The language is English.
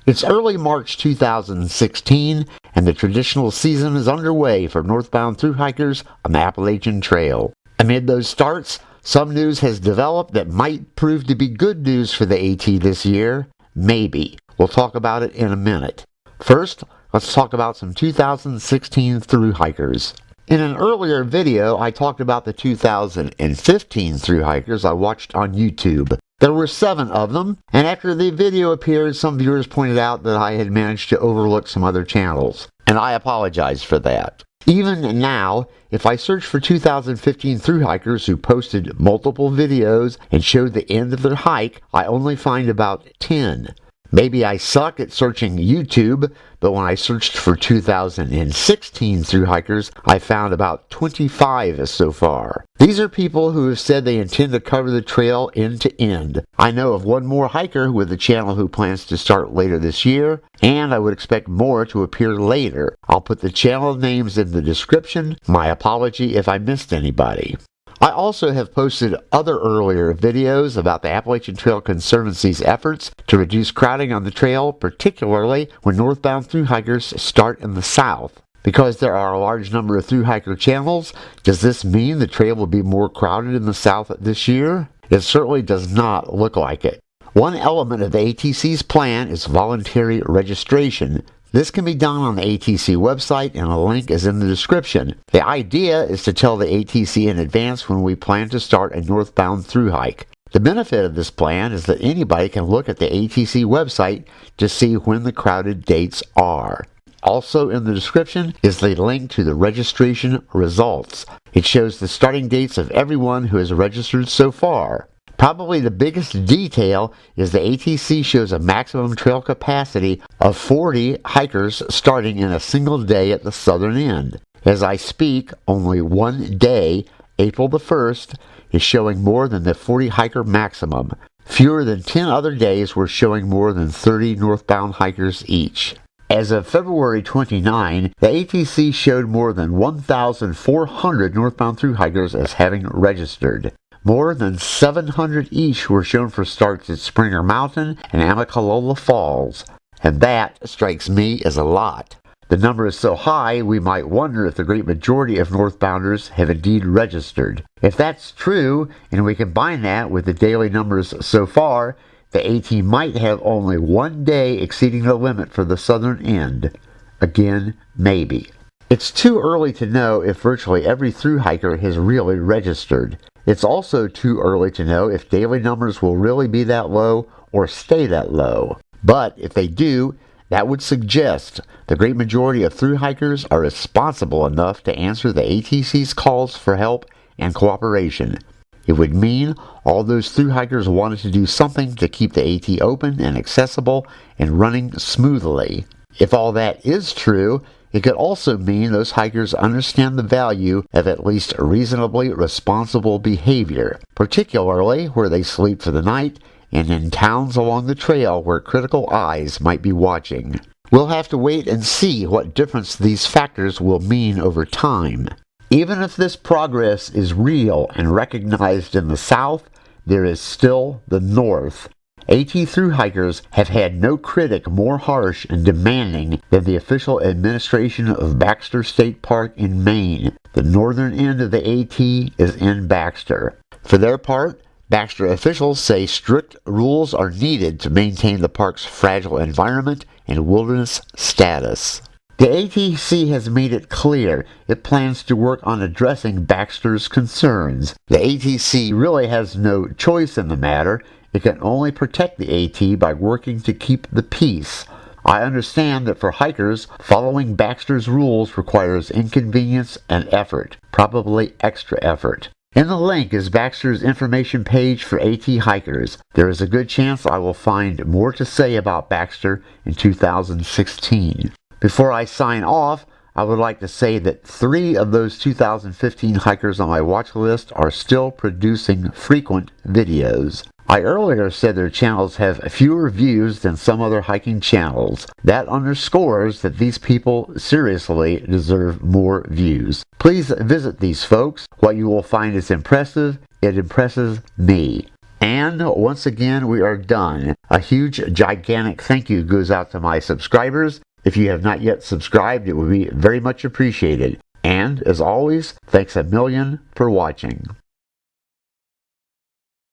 It's early March 2016, and the traditional season is underway for northbound thru hikers on the Appalachian Trail. Amid those starts, some news has developed that might prove to be good news for the AT this year. Maybe. We'll talk about it in a minute. First, let's talk about some 2016 thru hikers. In an earlier video, I talked about the 2015 thru hikers I watched on YouTube. There were 7 of them, and after the video appeared, some viewers pointed out that I had managed to overlook some other channels, and I apologize for that. Even now, if I search for 2015 thru hikers who posted multiple videos and showed the end of their hike, I only find about 10. Maybe I suck at searching YouTube, but when I searched for 2016 thru hikers, I found about 25 so far. These are people who have said they intend to cover the trail end to end. I know of one more hiker with a channel who plans to start later this year, and I would expect more to appear later. I'll put the channel names in the description. My apology if I missed anybody. I also have posted other earlier videos about the Appalachian Trail Conservancy's efforts to reduce crowding on the trail, particularly when northbound thru hikers start in the south. Because there are a large number of thru hiker channels, does this mean the trail will be more crowded in the south this year? It certainly does not look like it. One element of the ATC's plan is voluntary registration. This can be done on the ATC website, and a link is in the description. The idea is to tell the ATC in advance when we plan to start a northbound thru hike. The benefit of this plan is that anybody can look at the ATC website to see when the crowded dates are. Also in the description is the link to the registration results. It shows the starting dates of everyone who has registered so far. Probably the biggest detail is the ATC shows a maximum trail capacity of 40 hikers starting in a single day at the southern end. As I speak, only one day, April the 1st, is showing more than the 40 hiker maximum. Fewer than 10 other days were showing more than 30 northbound hikers each. As of February 29, the ATC showed more than 1,400 northbound thru hikers as having registered. More than 700 each were shown for starts at Springer Mountain and Amicalola Falls, and that strikes me as a lot. The number is so high, we might wonder if the great majority of northbounders have indeed registered. If that's true, and we combine that with the daily numbers so far, the AT might have only one day exceeding the limit for the southern end. Again, maybe. It's too early to know if virtually every thru hiker has really registered. It's also too early to know if daily numbers will really be that low or stay that low. But if they do, that would suggest the great majority of thru hikers are responsible enough to answer the ATC's calls for help and cooperation. It would mean all those thru hikers wanted to do something to keep the AT open and accessible and running smoothly. If all that is true, it could also mean those hikers understand the value of at least reasonably responsible behavior, particularly where they sleep for the night and in towns along the trail where critical eyes might be watching. We'll have to wait and see what difference these factors will mean over time. Even if this progress is real and recognized in the South, there is still the North. AT thru hikers have had no critic more harsh and demanding than the official administration of Baxter State Park in Maine. The northern end of the AT is in Baxter. For their part, Baxter officials say strict rules are needed to maintain the park's fragile environment and wilderness status. The ATC has made it clear it plans to work on addressing Baxter's concerns. The ATC really has no choice in the matter. It can only protect the AT by working to keep the peace. I understand that for hikers, following Baxter's rules requires inconvenience and effort, probably extra effort. In the link is Baxter's information page for AT hikers. There is a good chance I will find more to say about Baxter in 2016. Before I sign off, I would like to say that 3 of those 2015 hikers on my watch list are still producing frequent videos. I earlier said their channels have fewer views than some other hiking channels. That underscores that these people seriously deserve more views. Please visit these folks. What you will find is impressive. It impresses me. And once again, we are done. A huge, gigantic thank you goes out to my subscribers. If you have not yet subscribed, it would be very much appreciated. And, as always, thanks a million for watching.